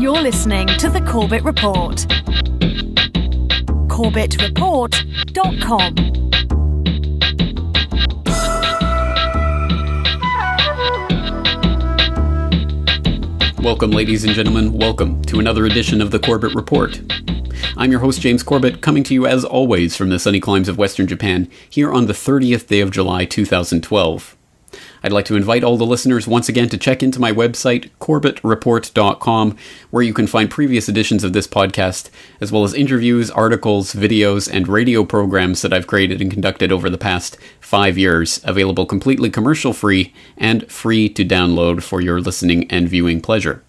You're listening to The Corbett Report. CorbettReport.com. Welcome, ladies and gentlemen. Welcome to another edition of The Corbett Report. I'm your host, James Corbett, coming to you as always from the sunny climes of Western Japan, here on the 30th day of July 2012. I'd like to invite all the listeners once again to check into my website, CorbettReport.com, where you can find previous editions of this podcast, as well as interviews, articles, videos, and radio programs that I've created and conducted over the past 5 years, available completely commercial-free and free to download for your listening and viewing pleasure.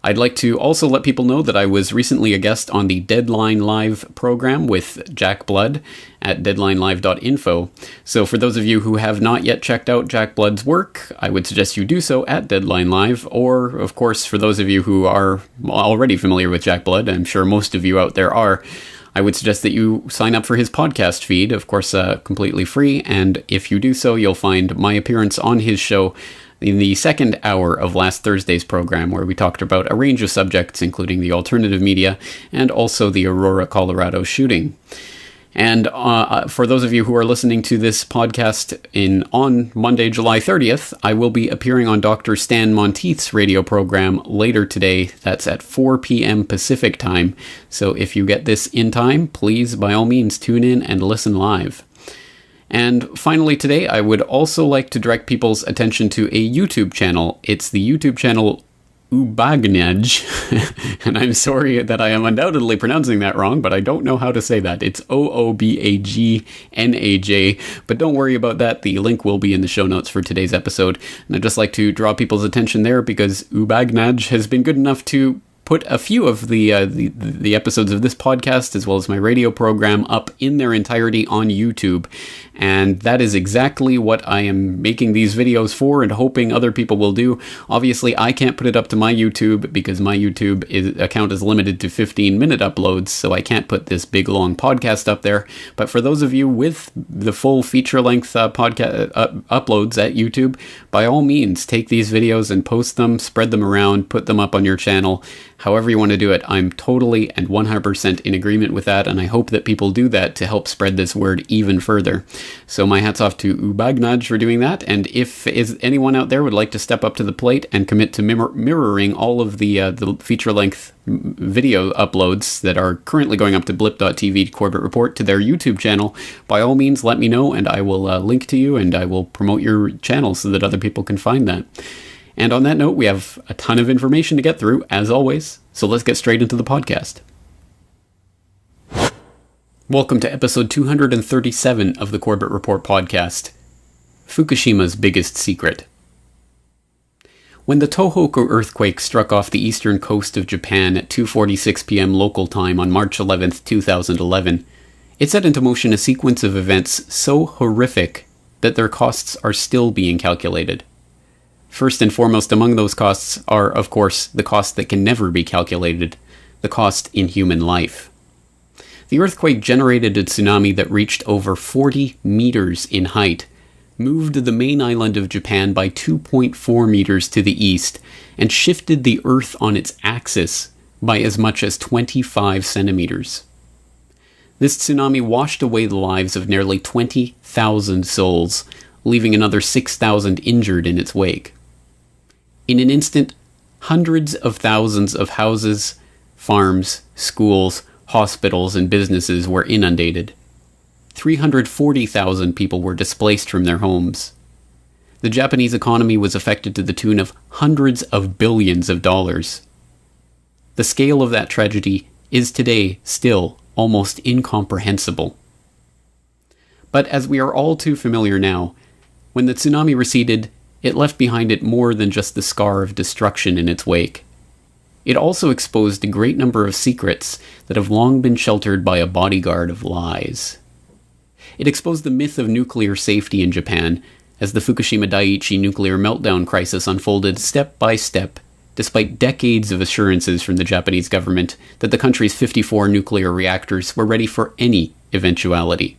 I'd like to also let people know that I was recently a guest on the Deadline Live program with Jack Blood at deadlinelive.info. So for those of you who have not yet checked out Jack Blood's work, I would suggest you do so at Deadline Live, or of course for those of you who are already familiar with Jack Blood, I'm sure most of you out there are, I would suggest that you sign up for his podcast feed, of course completely free, and if you do so, you'll find my appearance on his show in the second hour of last Thursday's program, where we talked about a range of subjects, including the alternative media and also the Aurora, Colorado shooting. And for those of you who are listening to this podcast on Monday, July 30th, I will be appearing on Dr. Stan Monteith's radio program later today. That's at 4 p.m. Pacific time. So if you get this in time, please, by all means, tune in and listen live. And finally today, I would also like to direct people's attention to a YouTube channel. It's the YouTube channel Oobagnaj, and I'm sorry that I am undoubtedly pronouncing that wrong, but I don't know how to say that. It's Oobagnaj, but don't worry about that. The link will be in the show notes for today's episode. And I'd just like to draw people's attention there because Oobagnaj has been good enough to put a few of the episodes of this podcast, as well as my radio program, up in their entirety on YouTube. And that is exactly what I am making these videos for and hoping other people will do. Obviously, I can't put it up to my YouTube because my YouTube account is limited to 15-minute uploads, so I can't put this big, long podcast up there. But for those of you with the full feature-length podcast uploads at YouTube, by all means, take these videos and post them, spread them around, put them up on your channel. However you want to do it, I'm totally and 100% in agreement with that, and I hope that people do that to help spread this word even further. So my hat's off to Oobagnaj for doing that, and if anyone out there would like to step up to the plate and commit to mirroring all of the feature-length video uploads that are currently going up to blip.tv Corbett Report to their YouTube channel, by all means let me know, and I will link to you, and I will promote your channel so that other people can find that. And on that note, we have a ton of information to get through, as always, so let's get straight into the podcast. Welcome to episode 237 of the Corbett Report podcast, Fukushima's Biggest Secret. When the Tohoku earthquake struck off the eastern coast of Japan at 2:46 p.m. local time on March 11, 2011, it set into motion a sequence of events so horrific that their costs are still being calculated. First and foremost among those costs are, of course, the cost that can never be calculated, the cost in human life. The earthquake generated a tsunami that reached over 40 meters in height, moved the main island of Japan by 2.4 meters to the east, and shifted the Earth on its axis by as much as 25 centimeters. This tsunami washed away the lives of nearly 20,000 souls, leaving another 6,000 injured in its wake. In an instant, hundreds of thousands of houses, farms, schools, hospitals, and businesses were inundated. 340,000 people were displaced from their homes. The Japanese economy was affected to the tune of hundreds of billions of dollars. The scale of that tragedy is today still almost incomprehensible. But as we are all too familiar now, when the tsunami receded, it left behind it more than just the scar of destruction in its wake. It also exposed a great number of secrets that have long been sheltered by a bodyguard of lies. It exposed the myth of nuclear safety in Japan, as the Fukushima Daiichi nuclear meltdown crisis unfolded step by step, despite decades of assurances from the Japanese government that the country's 54 nuclear reactors were ready for any eventuality.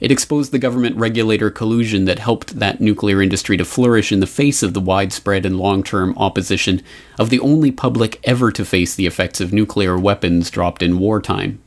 It exposed the government regulator collusion that helped that nuclear industry to flourish in the face of the widespread and long-term opposition of the only public ever to face the effects of nuclear weapons dropped in wartime.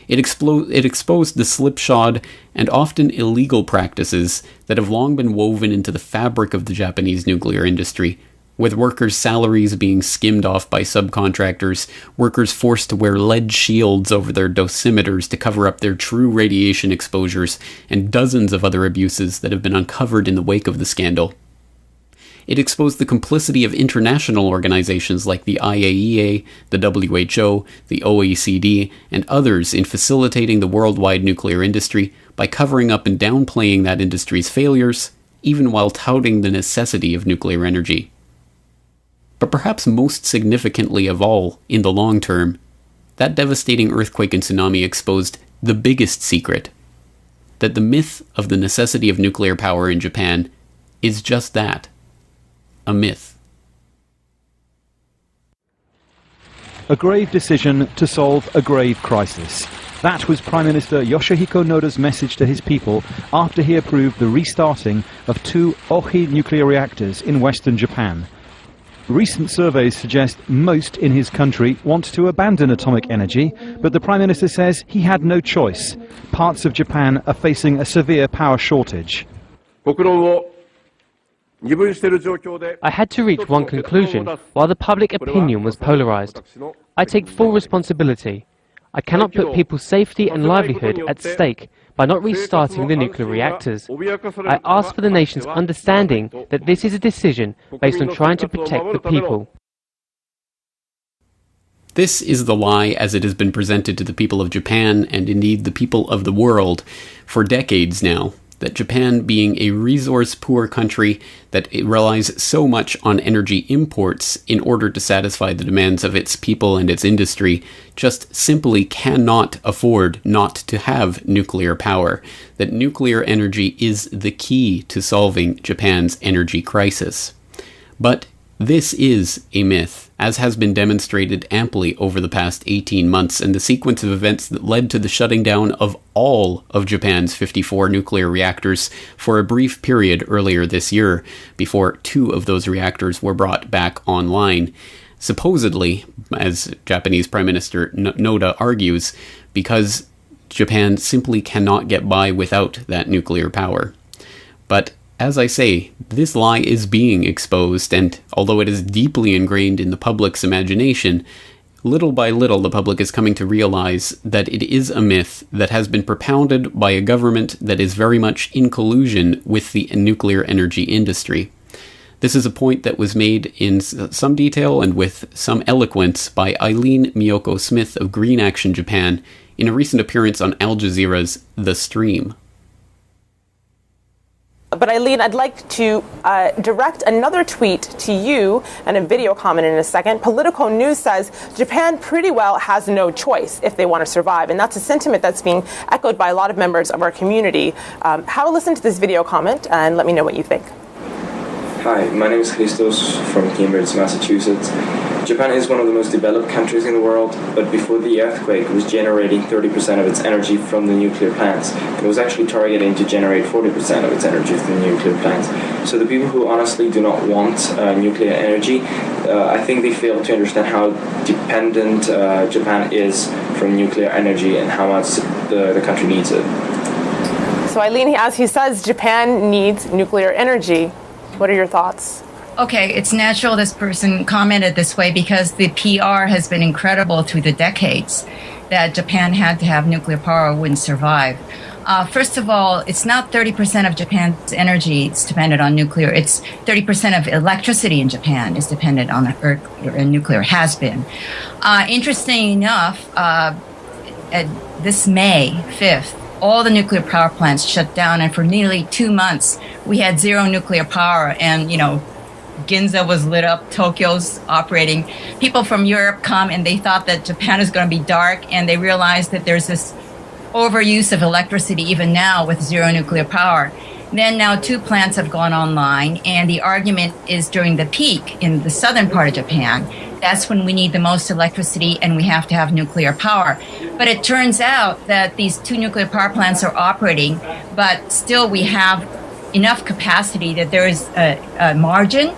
It exposed the slipshod and often illegal practices that have long been woven into the fabric of the Japanese nuclear industry, with workers' salaries being skimmed off by subcontractors, workers forced to wear lead shields over their dosimeters to cover up their true radiation exposures, and dozens of other abuses that have been uncovered in the wake of the scandal. It exposed the complicity of international organizations like the IAEA, the WHO, the OECD, and others in facilitating the worldwide nuclear industry by covering up and downplaying that industry's failures, even while touting the necessity of nuclear energy. But perhaps most significantly of all, in the long term, that devastating earthquake and tsunami exposed the biggest secret: that the myth of the necessity of nuclear power in Japan is just that, a myth. A grave decision to solve a grave crisis. That was Prime Minister Yoshihiko Noda's message to his people after he approved the restarting of 2 Ohi nuclear reactors in western Japan. Recent surveys suggest most in his country want to abandon atomic energy, but the Prime Minister says he had no choice. Parts of Japan are facing a severe power shortage. I had to reach one conclusion while the public opinion was polarized. I take full responsibility. I cannot put people's safety and livelihood at stake by not restarting the nuclear reactors. I ask for the nation's understanding that this is a decision based on trying to protect the people. This is the lie as it has been presented to the people of Japan, and indeed the people of the world, for decades now, that Japan, being a resource-poor country that it relies so much on energy imports in order to satisfy the demands of its people and its industry, just simply cannot afford not to have nuclear power. That nuclear energy is the key to solving Japan's energy crisis. But this is a myth, as has been demonstrated amply over the past 18 months, and the sequence of events that led to the shutting down of all of Japan's 54 nuclear reactors for a brief period earlier this year, before 2 of those reactors were brought back online. Supposedly, as Japanese Prime Minister Noda argues, because Japan simply cannot get by without that nuclear power. But as I say, this lie is being exposed, and although it is deeply ingrained in the public's imagination, little by little the public is coming to realize that it is a myth that has been propounded by a government that is very much in collusion with the nuclear energy industry. This is a point that was made in some detail and with some eloquence by Eileen Miyoko Smith of Green Action Japan in a recent appearance on Al Jazeera's The Stream. But Eileen, I'd like to direct another tweet to you and a video comment in a second. Politico News says Japan pretty well has no choice if they want to survive. And that's a sentiment that's being echoed by a lot of members of our community. Have a listen to this video comment and let me know what you think. Hi, my name is Christos from Cambridge, Massachusetts. Japan is one of the most developed countries in the world, but before the earthquake it was generating 30% of its energy from the nuclear plants. It was actually targeting to generate 40% of its energy from the nuclear plants. So the people who honestly do not want nuclear energy, I think they fail to understand how dependent Japan is from nuclear energy and how much the country needs it. So Eileen, as he says, Japan needs nuclear energy. What are your thoughts? Okay, it's natural this person commented this way because the PR has been incredible through the decades that Japan had to have nuclear power or wouldn't survive. First of all, it's not 30% of Japan's energy is dependent on nuclear. It's 30% of electricity in Japan is dependent on nuclear, has been. Interesting enough, this May 5th, all the nuclear power plants shut down, and for nearly 2 months, we had zero nuclear power, and, Ginza was lit up, Tokyo's operating. People from Europe come and they thought that Japan is going to be dark, and they realized that there's this overuse of electricity even now with zero nuclear power. Then now 2 plants have gone online, and the argument is during the peak in the southern part of Japan. That's when we need the most electricity and we have to have nuclear power. But it turns out that these 2 nuclear power plants are operating, but still we have enough capacity that there is a margin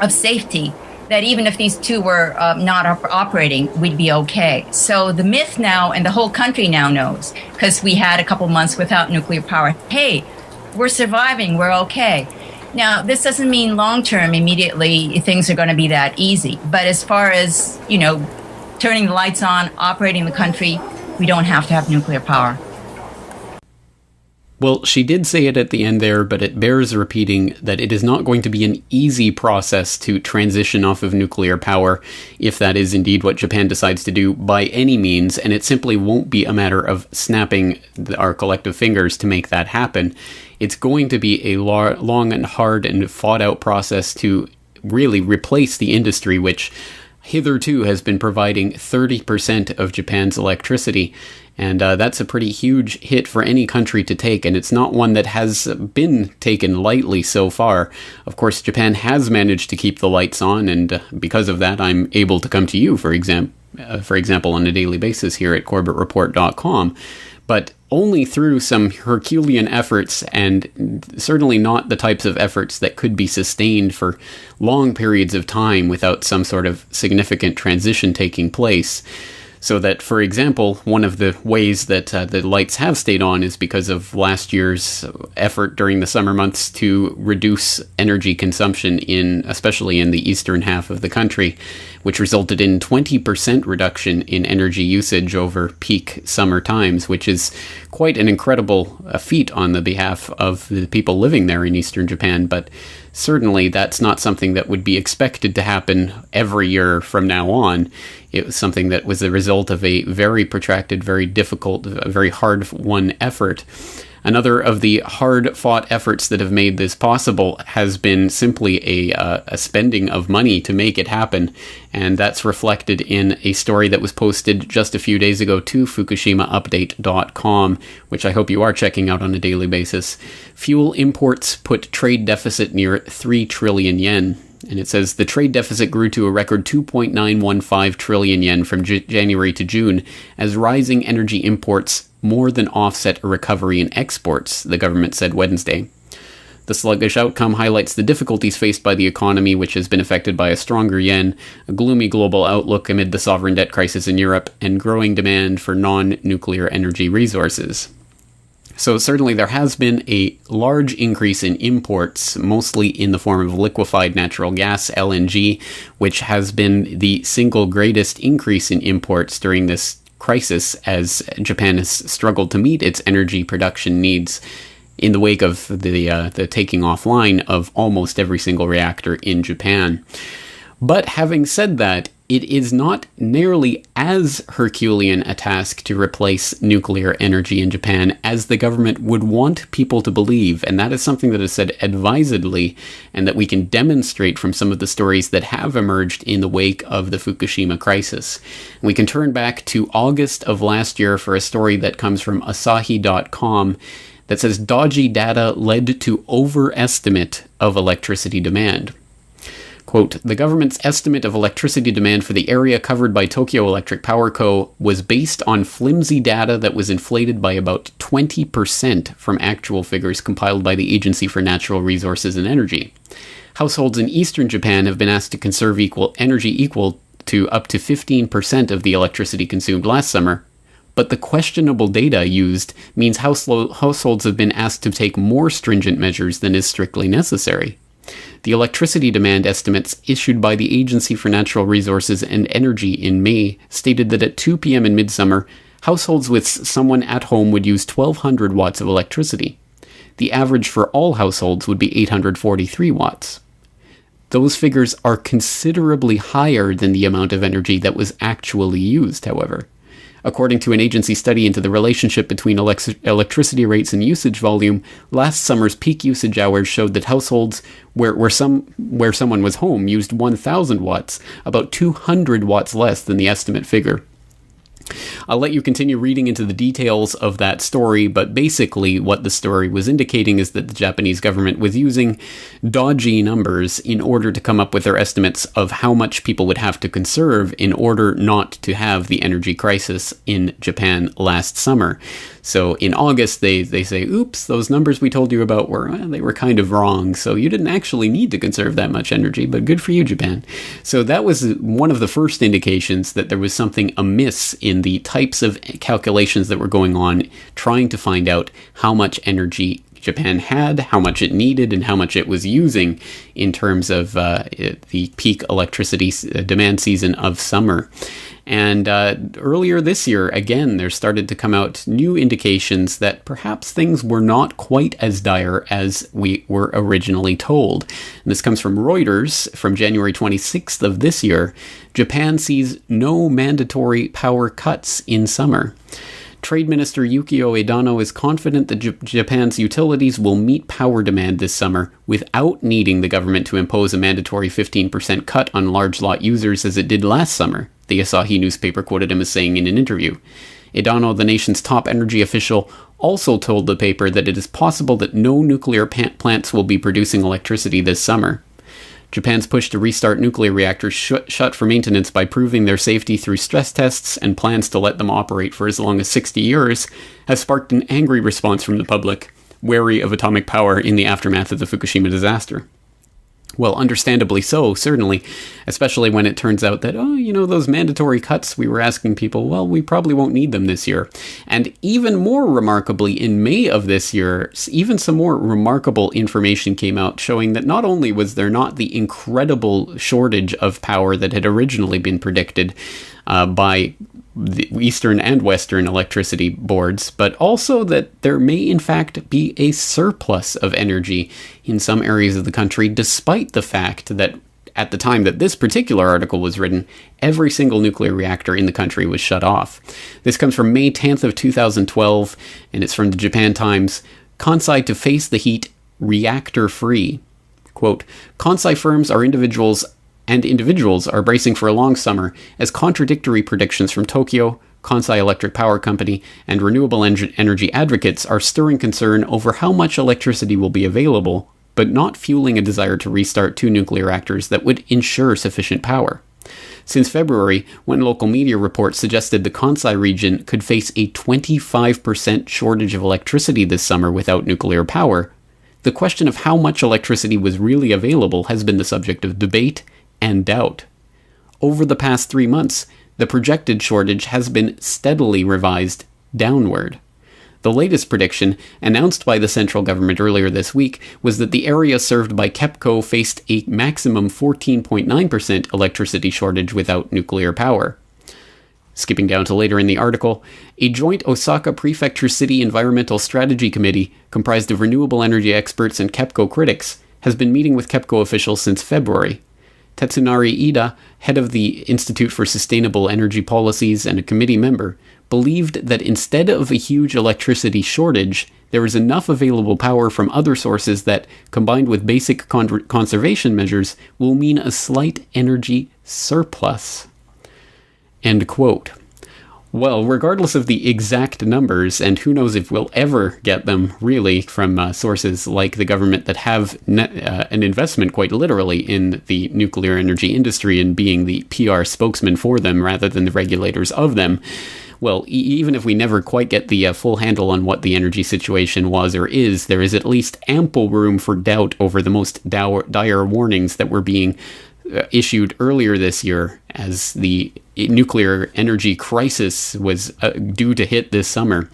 of safety that even if these 2 were not operating, we'd be okay. So the myth now, and the whole country now knows, because we had a couple months without nuclear power, hey, we're surviving, we're okay. Now, this doesn't mean long-term, immediately, things are going to be that easy. But as far as, turning the lights on, operating the country, we don't have to have nuclear power. Well, she did say it at the end there, but it bears repeating that it is not going to be an easy process to transition off of nuclear power, if that is indeed what Japan decides to do by any means, and it simply won't be a matter of snapping our collective fingers to make that happen. It's going to be a long and hard and fought-out process to really replace the industry, which hitherto has been providing 30% of Japan's electricity. And that's a pretty huge hit for any country to take, and it's not one that has been taken lightly so far. Of course, Japan has managed to keep the lights on, and because of that, I'm able to come to you, for example, on a daily basis here at CorbettReport.com. But only through some Herculean efforts, and certainly not the types of efforts that could be sustained for long periods of time without some sort of significant transition taking place. So that, for example, one of the ways that the lights have stayed on is because of last year's effort during the summer months to reduce energy consumption especially in the eastern half of the country, which resulted in 20% reduction in energy usage over peak summer times, which is quite an incredible feat on the behalf of the people living there in eastern Japan. But certainly that's not something that would be expected to happen every year from now on. It was something that was the result of a very protracted, very difficult, very hard-won effort. Another of the hard-fought efforts that have made this possible has been simply a spending of money to make it happen, and that's reflected in a story that was posted just a few days ago to FukushimaUpdate.com, which I hope you are checking out on a daily basis. Fuel imports put trade deficit near 3 trillion yen. And it says the trade deficit grew to a record 2.915 trillion yen from January to June as rising energy imports more than offset a recovery in exports, the government said Wednesday. The sluggish outcome highlights the difficulties faced by the economy, which has been affected by a stronger yen, a gloomy global outlook amid the sovereign debt crisis in Europe, and growing demand for non-nuclear energy resources. So certainly there has been a large increase in imports, mostly in the form of liquefied natural gas, LNG, which has been the single greatest increase in imports during this crisis as Japan has struggled to meet its energy production needs in the wake of the taking offline of almost every single reactor in Japan. But having said that, it is not nearly as Herculean a task to replace nuclear energy in Japan as the government would want people to believe, and that is something that is said advisedly and that we can demonstrate from some of the stories that have emerged in the wake of the Fukushima crisis. We can turn back to August of last year for a story that comes from Asahi.com that says dodgy data led to overestimate of electricity demand. Quote, the government's estimate of electricity demand for the area covered by Tokyo Electric Power Co. was based on flimsy data that was inflated by about 20% from actual figures compiled by the Agency for Natural Resources and Energy. Households in eastern Japan have been asked to conserve energy equal to up to 15% of the electricity consumed last summer, but the questionable data used means households have been asked to take more stringent measures than is strictly necessary. The electricity demand estimates issued by the Agency for Natural Resources and Energy in May stated that at 2 p.m. in midsummer, households with someone at home would use 1,200 watts of electricity. The average for all households would be 843 watts. Those figures are considerably higher than the amount of energy that was actually used, however. According to an agency study into the relationship between electricity rates and usage volume, last summer's peak usage hours showed that households where someone was home used 1,000 watts, about 200 watts less than the estimate figure. I'll let you continue reading into the details of that story, but basically what the story was indicating is that the Japanese government was using dodgy numbers in order to come up with their estimates of how much people would have to conserve in order not to have the energy crisis in Japan last summer. So in August, they say, oops, those numbers we told you about they were kind of wrong, so you didn't actually need to conserve that much energy, but good for you, Japan. So that was one of the first indications that there was something amiss in the types of calculations that were going on, trying to find out how much energy Japan had, how much it needed, and how much it was using in terms of the peak electricity demand season of summer. And earlier this year, again, there started to come out new indications that perhaps things were not quite as dire as we were originally told. And this comes from Reuters from January 26th of this year. Japan sees no mandatory power cuts in summer. Trade Minister Yukio Edano is confident that Japan's utilities will meet power demand this summer without needing the government to impose a mandatory 15% cut on large lot users as it did last summer, the Asahi newspaper quoted him as saying in an interview. Edano, the nation's top energy official, also told the paper that it is possible that no nuclear plants will be producing electricity this summer. Japan's push to restart nuclear reactors shut for maintenance by proving their safety through stress tests and plans to let them operate for as long as 60 years has sparked an angry response from the public, wary of atomic power in the aftermath of the Fukushima disaster. Well, understandably so, certainly, especially when it turns out that, those mandatory cuts we were asking people, well, we probably won't need them this year. And even more remarkably, in May of this year, even some more remarkable information came out showing that not only was there not the incredible shortage of power that had originally been predicted by the Eastern and Western electricity boards, but also that there may in fact be a surplus of energy in some areas of the country, despite the fact that at the time that this particular article was written, every single nuclear reactor in the country was shut off. This comes from May 10th of 2012, and it's from the Japan Times. Kansai to face the heat, reactor-free. Quote, Kansai firms are individuals are bracing for a long summer as contradictory predictions from Tokyo, Kansai Electric Power Company, and renewable energy advocates are stirring concern over how much electricity will be available, but not fueling a desire to restart 2 nuclear reactors that would ensure sufficient power. Since February, when local media reports suggested the Kansai region could face a 25% shortage of electricity this summer without nuclear power, the question of how much electricity was really available has been the subject of debate and doubt. Over the past 3 months, the projected shortage has been steadily revised downward. The latest prediction, announced by the central government earlier this week, was that the area served by TEPCO faced a maximum 14.9% electricity shortage without nuclear power. Skipping down to later in the article, a joint Osaka Prefecture City Environmental Strategy Committee, comprised of renewable energy experts and TEPCO critics, has been meeting with TEPCO officials since February. Tetsunari Ida, head of the Institute for Sustainable Energy Policies and a committee member, believed that instead of a huge electricity shortage, there is enough available power from other sources that, combined with basic conservation measures, will mean a slight energy surplus. End quote. Well, regardless of the exact numbers, and who knows if we'll ever get them, really, from sources like the government that have an investment, quite literally, in the nuclear energy industry and being the PR spokesman for them rather than the regulators of them, well, even if we never quite get the full handle on what the energy situation was or is, there is at least ample room for doubt over the most dire warnings that were being issued earlier this year as the nuclear energy crisis was due to hit this summer.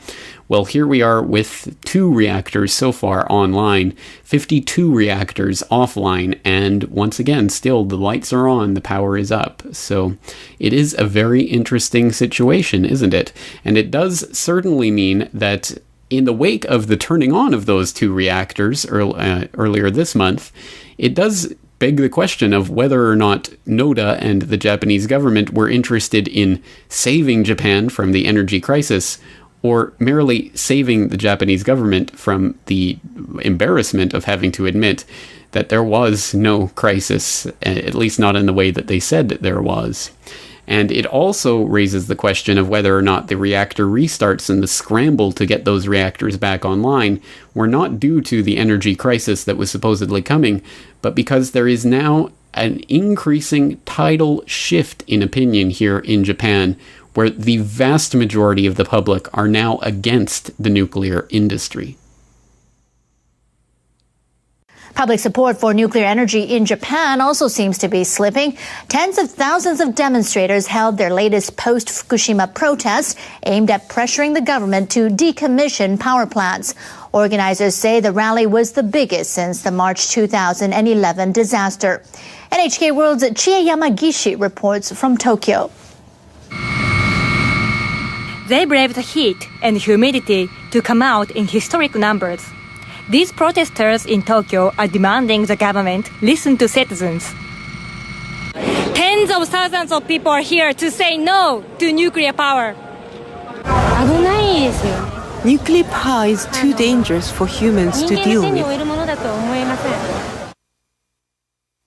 Well, here we are with 2 reactors so far online, 52 reactors offline, and once again, still the lights are on, the power is up. So it is a very interesting situation, isn't it? And it does certainly mean that in the wake of the turning on of those 2 reactors earlier this month, it does beg the question of whether or not NODA and the Japanese government were interested in saving Japan from the energy crisis, or merely saving the Japanese government from the embarrassment of having to admit that there was no crisis, at least not in the way that they said that there was. And it also raises the question of whether or not the reactor restarts and the scramble to get those reactors back online were not due to the energy crisis that was supposedly coming, but because there is now an increasing tidal shift in opinion here in Japan, where the vast majority of the public are now against the nuclear industry. Public support for nuclear energy in Japan also seems to be slipping. Tens of thousands of demonstrators held their latest post-Fukushima protest aimed at pressuring the government to decommission power plants. Organizers say the rally was the biggest since the March 2011 disaster. NHK World's Chie Yamagishi reports from Tokyo. They braved the heat and humidity to come out in historic numbers. These protesters in Tokyo are demanding the government listen to citizens. Tens of thousands of people are here to say no to nuclear power. Nuclear power is too dangerous for humans to deal with.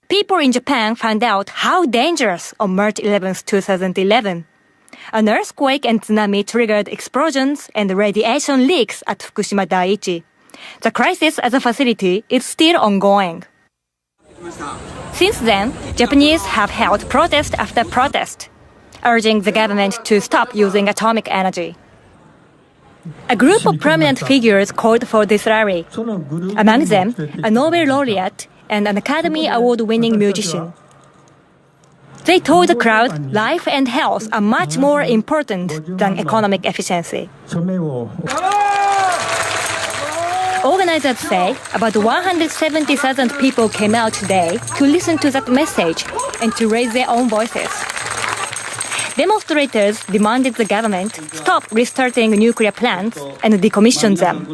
People in Japan found out how dangerous on March 11, 2011. An earthquake and tsunami triggered explosions and radiation leaks at Fukushima Daiichi. The crisis at the facility is still ongoing. Since then, Japanese have held protest after protest, urging the government to stop using atomic energy. A group of prominent figures called for this rally. Among them, a Nobel laureate and an Academy Award-winning musician. They told the crowd life and health are much more important than economic efficiency. Organizers say about 170,000 people came out today to listen to that message and to raise their own voices. Demonstrators demanded the government stop restarting nuclear plants and decommission them.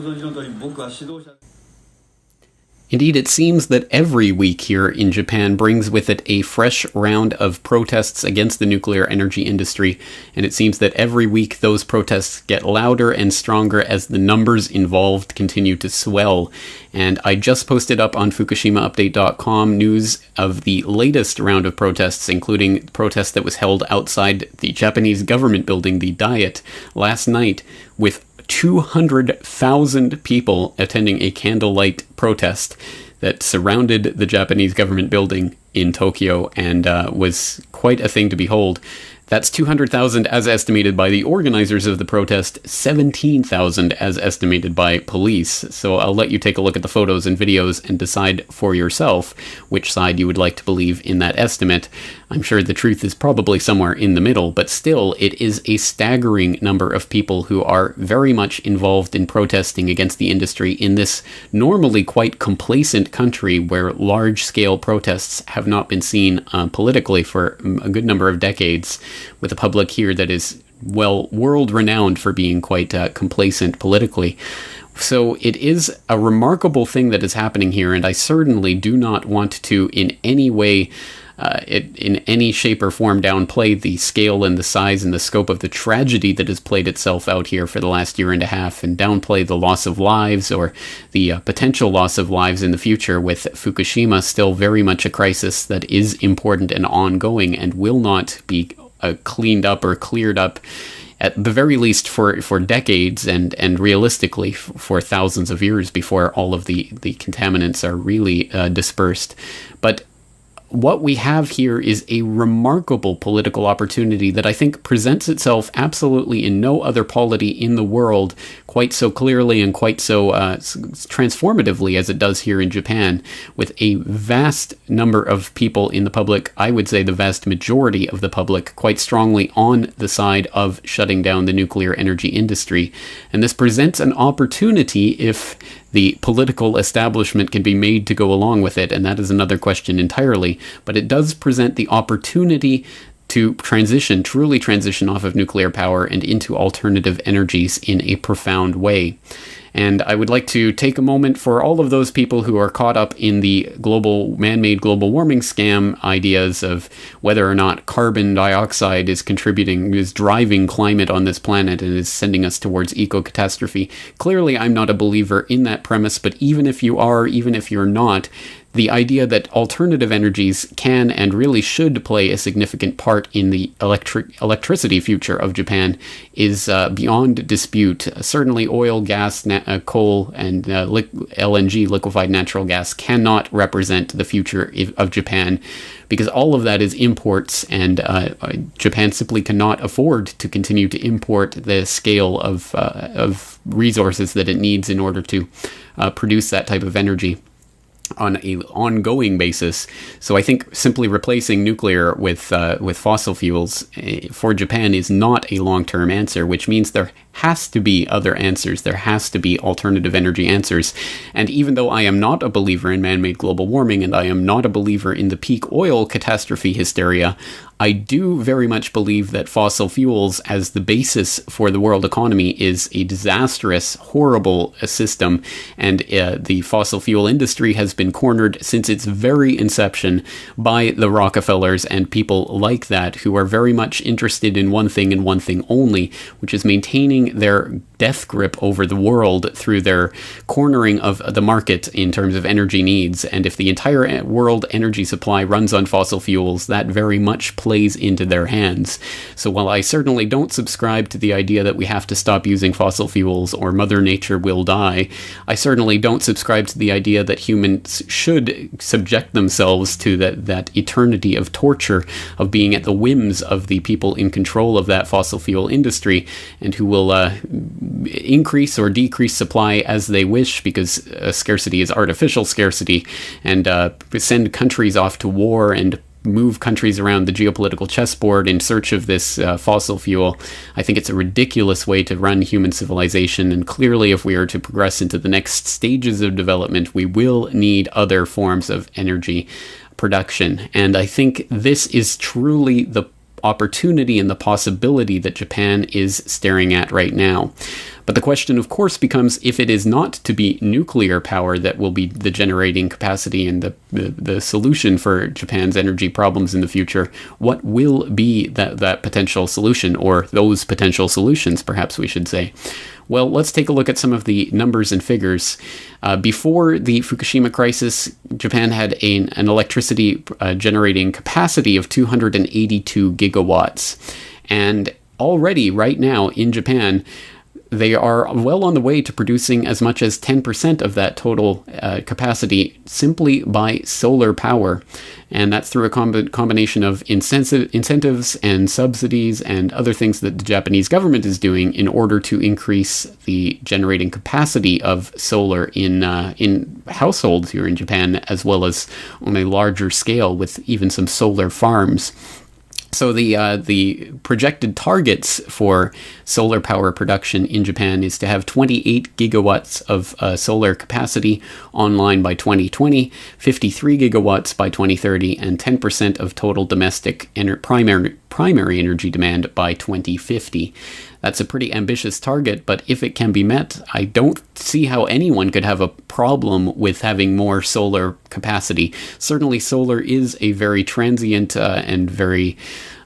Indeed, it seems that every week here in Japan brings with it a fresh round of protests against the nuclear energy industry, and it seems that every week those protests get louder and stronger as the numbers involved continue to swell. And I just posted up on FukushimaUpdate.com news of the latest round of protests, including protests that was held outside the Japanese government building, the Diet, last night, with 200,000 people attending a candlelight protest that surrounded the Japanese government building in Tokyo and was quite a thing to behold. That's 200,000 as estimated by the organizers of the protest, 17,000 as estimated by police. So I'll let you take a look at the photos and videos and decide for yourself which side you would like to believe in that estimate. I'm sure the truth is probably somewhere in the middle, but still, it is a staggering number of people who are very much involved in protesting against the industry in this normally quite complacent country where large-scale protests have not been seen politically for a good number of decades, with a public here that is, well, world-renowned for being quite complacent politically. So it is a remarkable thing that is happening here, and I certainly do not want to in any way, in any shape or form, downplay the scale and the size and the scope of the tragedy that has played itself out here for the last year and a half, and downplay the loss of lives or the potential loss of lives in the future, with Fukushima still very much a crisis that is important and ongoing and will not be cleaned up or cleared up, at the very least for decades, and realistically for thousands of years before all of the contaminants are really dispersed. But what we have here is a remarkable political opportunity that I think presents itself absolutely in no other polity in the world quite so clearly and quite so transformatively as it does here in Japan, with a vast number of people in the public, I would say the vast majority of the public, quite strongly on the side of shutting down the nuclear energy industry. And this presents an opportunity if the political establishment can be made to go along with it, and that is another question entirely, but it does present the opportunity to truly transition off of nuclear power and into alternative energies in a profound way. And I would like to take a moment for all of those people who are caught up in the man-made global warming scam ideas of whether or not carbon dioxide is driving climate on this planet and is sending us towards eco-catastrophe. Clearly, I'm not a believer in that premise, but even if you are, even if you're not, the idea that alternative energies can and really should play a significant part in the electricity future of Japan is beyond dispute. Certainly oil, gas, coal, and LNG, liquefied natural gas, cannot represent the future of Japan, because all of that is imports, and Japan simply cannot afford to continue to import the scale of resources that it needs in order to produce that type of energy on an ongoing basis. So I think simply replacing nuclear with fossil fuels for Japan is not a long-term answer, which means there has to be other answers. There has to be alternative energy answers. And even though I am not a believer in man-made global warming, and I am not a believer in the peak oil catastrophe hysteria, I do very much believe that fossil fuels as the basis for the world economy is a disastrous, horrible system, and the fossil fuel industry has been cornered since its very inception by the Rockefellers and people like that, who are very much interested in one thing and one thing only, which is maintaining their death grip over the world through their cornering of the market in terms of energy needs. And if the entire world energy supply runs on fossil fuels, that very much plays into their hands. So while I certainly don't subscribe to the idea that we have to stop using fossil fuels or Mother Nature will die, I certainly don't subscribe to the idea that humans should subject themselves to that eternity of torture of being at the whims of the people in control of that fossil fuel industry, and who will increase or decrease supply as they wish, because scarcity is artificial scarcity, and send countries off to war and move countries around the geopolitical chessboard in search of this fossil fuel. I think it's a ridiculous way to run human civilization, and clearly if we are to progress into the next stages of development, we will need other forms of energy production. And I think this is truly the opportunity and the possibility that Japan is staring at right now. But the question, of course, becomes, if it is not to be nuclear power that will be the generating capacity and the solution for Japan's energy problems in the future, what will be that potential solution, or those potential solutions, perhaps we should say? Well, let's take a look at some of the numbers and figures. Before the Fukushima crisis, Japan had an electricity generating capacity of 282 gigawatts. And already, right now, in Japan, they are well on the way to producing as much as 10% of that total capacity simply by solar power. And that's through a combination of incentives and subsidies and other things that the Japanese government is doing in order to increase the generating capacity of solar in households here in Japan, as well as on a larger scale with even some solar farms. So the projected targets for solar power production in Japan is to have 28 gigawatts of solar capacity online by 2020, 53 gigawatts by 2030, and 10% of total domestic primary energy demand by 2050. That's a pretty ambitious target, but if it can be met, I don't see how anyone could have a problem with having more solar capacity. Certainly solar is a very transient and very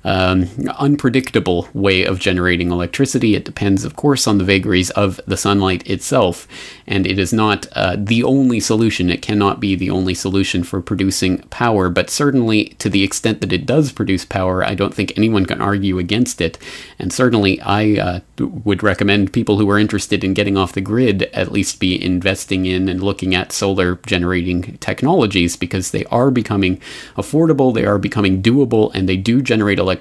unpredictable way of generating electricity. It depends, of course, on the vagaries of the sunlight itself, and it is not the only solution. It cannot be the only solution for producing power, but certainly to the extent that it does produce power, I don't think anyone can argue against it. And certainly I would recommend people who are interested in getting off the grid at least be investing in and looking at solar generating technologies, because they are becoming affordable, they are becoming doable, and they do generate electricity.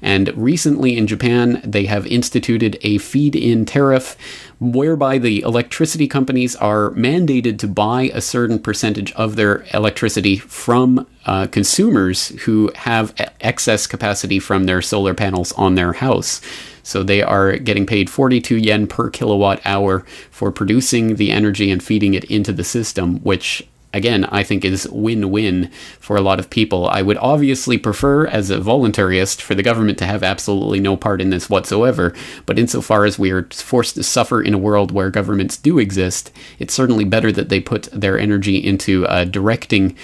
And recently in Japan, they have instituted a feed-in tariff whereby the electricity companies are mandated to buy a certain percentage of their electricity from consumers who have excess capacity from their solar panels on their house. So they are getting paid 42 yen per kilowatt hour for producing the energy and feeding it into the system, which again, I think is win-win for a lot of people. I would obviously prefer, as a voluntarist, for the government to have absolutely no part in this whatsoever, but insofar as we are forced to suffer in a world where governments do exist, it's certainly better that they put their energy into directing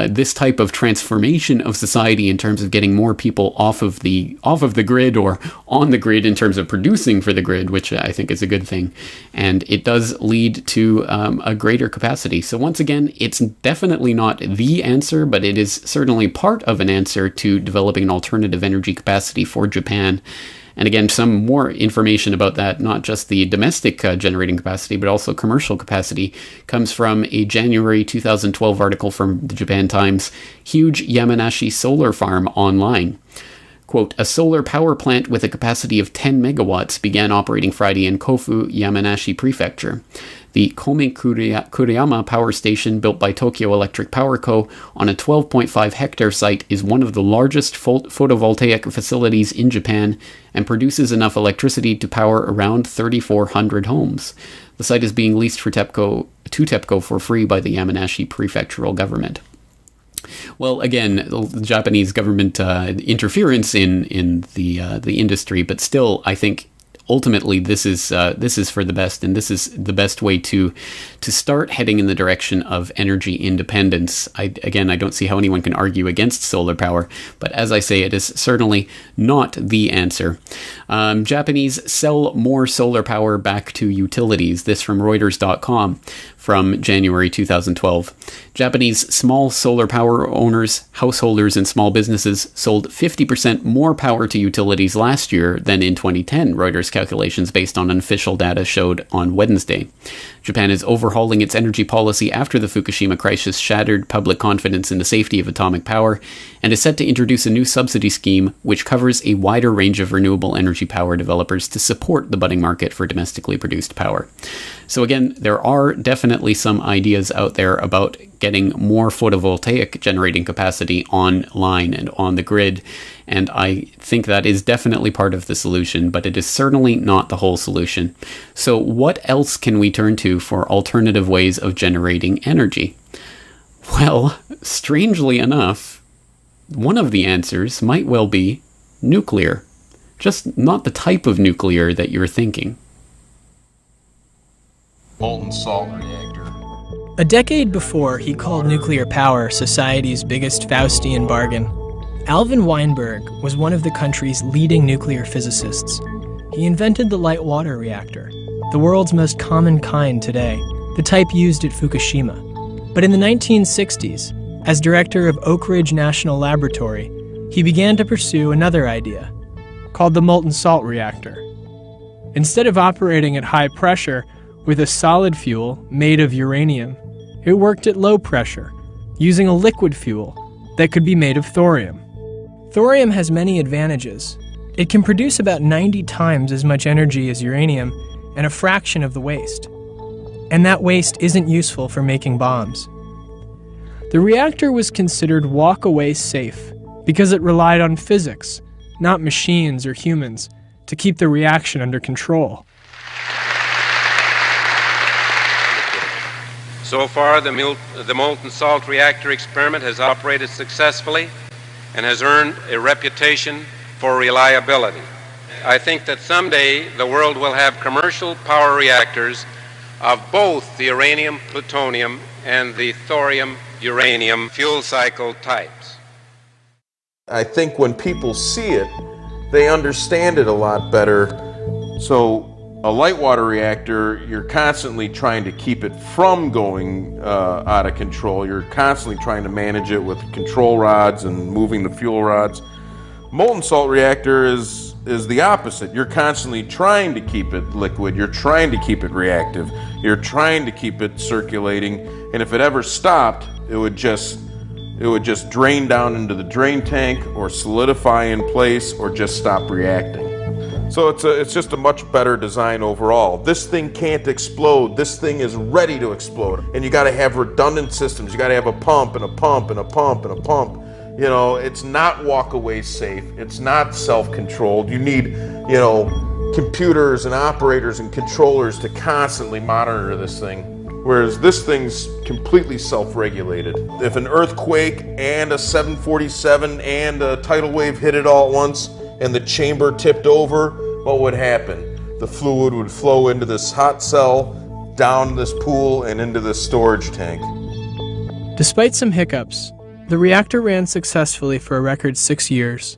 this type of transformation of society in terms of getting more people off of the grid or on the grid in terms of producing for the grid, which I think is a good thing. And it does lead to a greater capacity. So once again, it's definitely not the answer, but it is certainly part of an answer to developing an alternative energy capacity for Japan. And again, some more information about that, not just the domestic generating capacity, but also commercial capacity, comes from a January 2012 article from the Japan Times, Huge Yamanashi Solar Farm Online. Quote, a solar power plant with a capacity of 10 megawatts began operating Friday in Kofu, Yamanashi Prefecture. The Komi Kuriyama power station, built by Tokyo Electric Power Co. on a 12.5 hectare site, is one of the largest photovoltaic facilities in Japan and produces enough electricity to power around 3,400 homes. The site is being leased to TEPCO for free by the Yamanashi prefectural government. Well, again, the Japanese government interference in the industry, but still, I think ultimately this is for the best, and this is the best way to start heading in the direction of energy independence. I don't see how anyone can argue against solar power, but as I say, it is certainly not the answer. Japanese sell more solar power back to utilities. This from Reuters.com from January 2012. Japanese small solar power owners, householders, and small businesses sold 50% more power to utilities last year than in 2010, Reuters calculations based on unofficial data showed on Wednesday. Japan is overhauling its energy policy after the Fukushima crisis shattered public confidence in the safety of atomic power, and is set to introduce a new subsidy scheme which covers a wider range of renewable energy power developers to support the budding market for domestically produced power. So again, there are definitely some ideas out there about getting more photovoltaic generating capacity online and on the grid, and I think that is definitely part of the solution, but it is certainly not the whole solution. So what else can we turn to for alternative ways of generating energy? Well, strangely enough, one of the answers might well be nuclear, just not the type of nuclear that you're thinking. Molten salt reactor. A decade before he called nuclear power society's biggest Faustian bargain, Alvin Weinberg was one of the country's leading nuclear physicists. He invented the light water reactor, the world's most common kind today, the type used at Fukushima. But in the 1960s, as director of Oak Ridge National Laboratory, he began to pursue another idea, called the molten salt reactor. Instead of operating at high pressure with a solid fuel made of uranium, it worked at low pressure, using a liquid fuel that could be made of thorium. Thorium has many advantages. It can produce about 90 times as much energy as uranium and a fraction of the waste. And that waste isn't useful for making bombs. The reactor was considered walk-away safe because it relied on physics, not machines or humans, to keep the reaction under control. So far, the molten salt reactor experiment has operated successfully and has earned a reputation for reliability. I think that someday the world will have commercial power reactors of both the uranium-plutonium and the thorium-uranium fuel cycle types. I think when people see it, they understand it a lot better. So a light water reactor, you're constantly trying to keep it from going out of control. You're constantly trying to manage it with control rods and moving the fuel rods. Molten salt reactor is the opposite. You're constantly trying to keep it liquid. You're trying to keep it reactive. You're trying to keep it circulating. And if it ever stopped, it would just drain down into the drain tank or solidify in place or just stop reacting. So it's just a much better design overall. This thing can't explode. This thing is ready to explode. And you got to have redundant systems. You got to have a pump and a pump and a pump and a pump. You know, it's not walk-away safe. It's not self-controlled. You need, you know, computers and operators and controllers to constantly monitor this thing. Whereas this thing's completely self-regulated. If an earthquake and a 747 and a tidal wave hit it all at once and the chamber tipped over, what would happen? The fluid would flow into this hot cell, down this pool, and into this storage tank. Despite some hiccups, the reactor ran successfully for a record 6 years.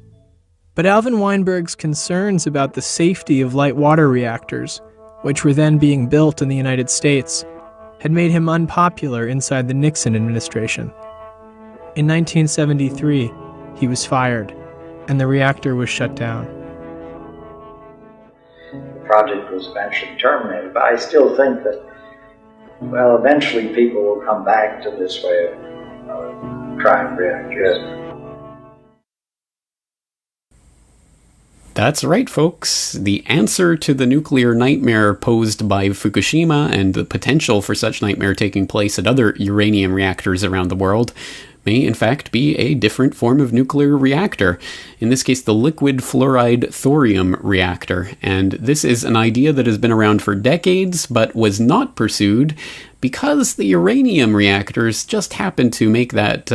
But Alvin Weinberg's concerns about the safety of light water reactors, which were then being built in the United States, had made him unpopular inside the Nixon administration. In 1973, he was fired, and the reactor was shut down. The project was eventually terminated, but I still think that, well, eventually people will come back to this way of trying reactors. That's right, folks. The answer to the nuclear nightmare posed by Fukushima and the potential for such nightmare taking place at other uranium reactors around the world may in fact be a different form of nuclear reactor. In this case, the liquid fluoride thorium reactor. And this is an idea that has been around for decades, but was not pursued because the uranium reactors just happen to make that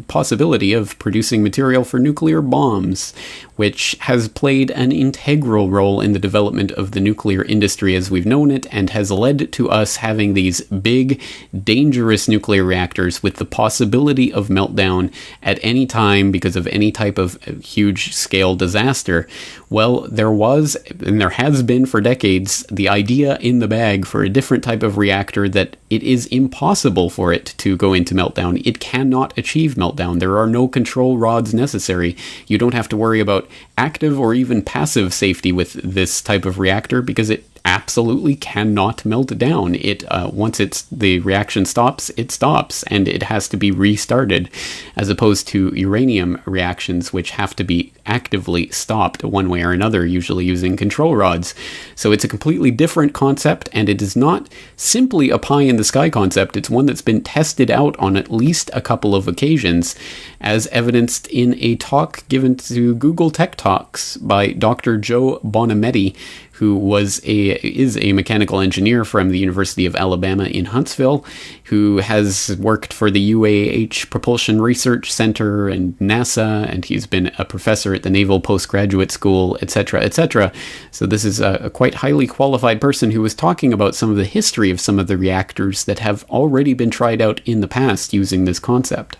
possibility of producing material for nuclear bombs, which has played an integral role in the development of the nuclear industry as we've known it, and has led to us having these big, dangerous nuclear reactors with the possibility of meltdown at any time because of any type of huge-scale disaster. Well, there was, and there has been for decades, the idea in the bag for a different type of reactor that it is impossible for it to go into meltdown. It cannot achieve meltdown. There are no control rods necessary. You don't have to worry about active or even passive safety with this type of reactor because it absolutely cannot melt down. It once the reaction stops, it stops, and it has to be restarted, as opposed to uranium reactions, which have to be actively stopped one way or another, usually using control rods. So it's a completely different concept, and it is not simply a pie-in-the-sky concept. It's one that's been tested out on at least a couple of occasions, as evidenced in a talk given to Google Tech Talks by Dr. Joe Bonametti, who is a mechanical engineer from the University of Alabama in Huntsville, who has worked for the UAH Propulsion Research Center and NASA, and he's been a professor at the Naval Postgraduate School, etc., etc. So this is a quite highly qualified person who was talking about some of the history of some of the reactors that have already been tried out in the past using this concept.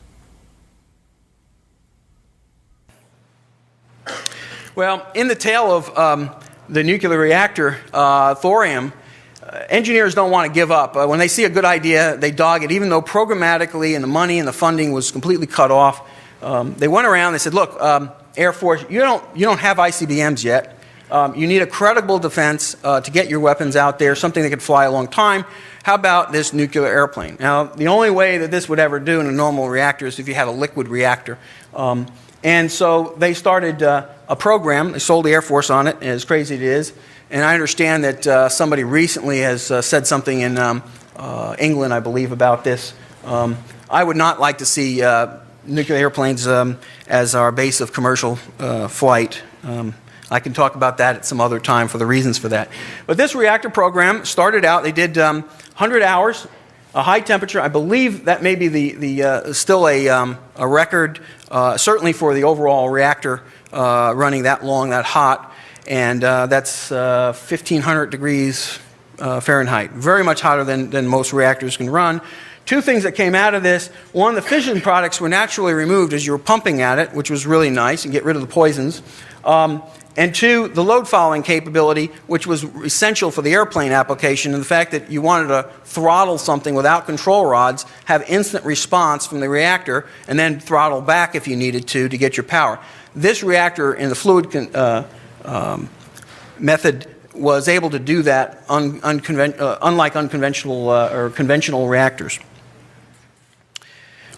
Well, in the tale of the nuclear reactor, thorium, engineers don't want to give up. When they see a good idea, they dog it, even though programmatically and the money and the funding was completely cut off. They went around, they said, look, Air Force, you don't have ICBMs yet. You need a credible defense to get your weapons out there, something that could fly a long time. How about this nuclear airplane? Now, the only way that this would ever do in a normal reactor is if you have a liquid reactor. And so they started a program. They sold the Air Force on it, as crazy as it is. And I understand that somebody recently has said something in England, I believe, about this. I would not like to see nuclear airplanes as our base of commercial flight. I can talk about that at some other time for the reasons for that. But this reactor program started out, they did 100 hours, a high temperature. I believe that may be still a record, certainly for the overall reactor running that long, that hot. And that's 1,500 degrees Fahrenheit. Very much hotter than most reactors can run. Two things that came out of this. One, the fission products were naturally removed as you were pumping at it, which was really nice, and get rid of the poisons. And two, the load following capability, which was essential for the airplane application, and the fact that you wanted to throttle something without control rods, have instant response from the reactor, and then throttle back if you needed to get your power. This reactor in the fluid method was able to do that unlike unconventional or conventional reactors.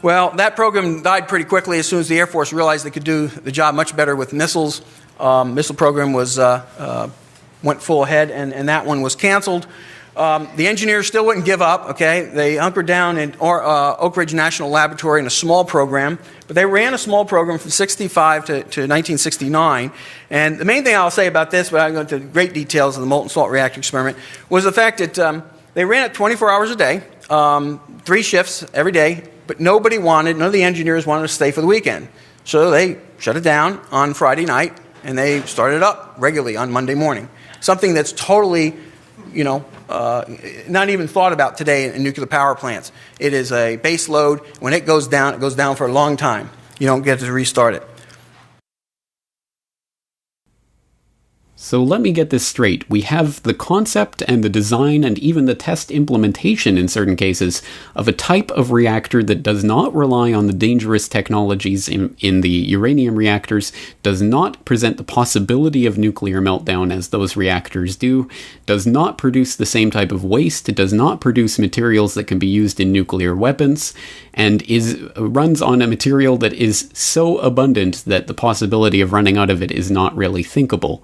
Well, that program died pretty quickly as soon as the Air Force realized they could do the job much better with missiles. Missile program went full ahead, and that one was canceled. The engineers still wouldn't give up, okay? They hunkered down in Oak Ridge National Laboratory in a small program, but they ran a small program from 65 to 1969. And the main thing I'll say about this, without going into great details of the molten salt reactor experiment, was the fact that they ran it 24 hours a day, 3 shifts every day, but none of the engineers wanted to stay for the weekend. So they shut it down on Friday night, and they started it up regularly on Monday morning. Something that's totally not even thought about today in nuclear power plants. It is a base load. When it goes down for a long time. You don't get to restart it. So let me get this straight. We have the concept and the design and even the test implementation in certain cases of a type of reactor that does not rely on the dangerous technologies in the uranium reactors, does not present the possibility of nuclear meltdown as those reactors do, does not produce the same type of waste, it does not produce materials that can be used in nuclear weapons, and runs on a material that is so abundant that the possibility of running out of it is not really thinkable.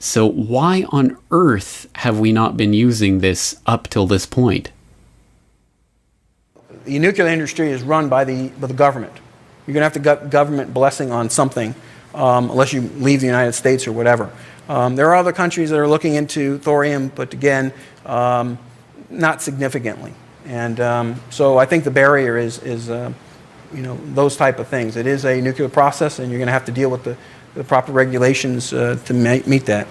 So why on earth have we not been using this up till this point? The nuclear industry is run by the government. You're going to have to get government blessing on something, unless you leave the United States or whatever. There are other countries that are looking into thorium, but again, not significantly. And so I think the barrier is those type of things. It is a nuclear process, and you're going to have to deal with the proper regulations to meet that.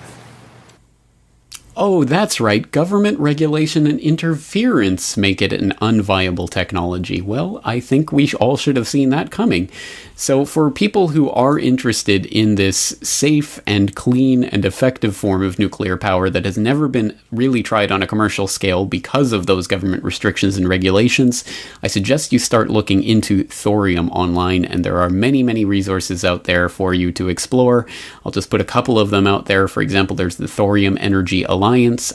Oh, that's right. Government regulation and interference make it an unviable technology. Well, I think we all should have seen that coming. So for people who are interested in this safe and clean and effective form of nuclear power that has never been really tried on a commercial scale because of those government restrictions and regulations, I suggest you start looking into thorium online, and there are many, many resources out there for you to explore. I'll just put a couple of them out there. For example, there's the Thorium Energy Alliance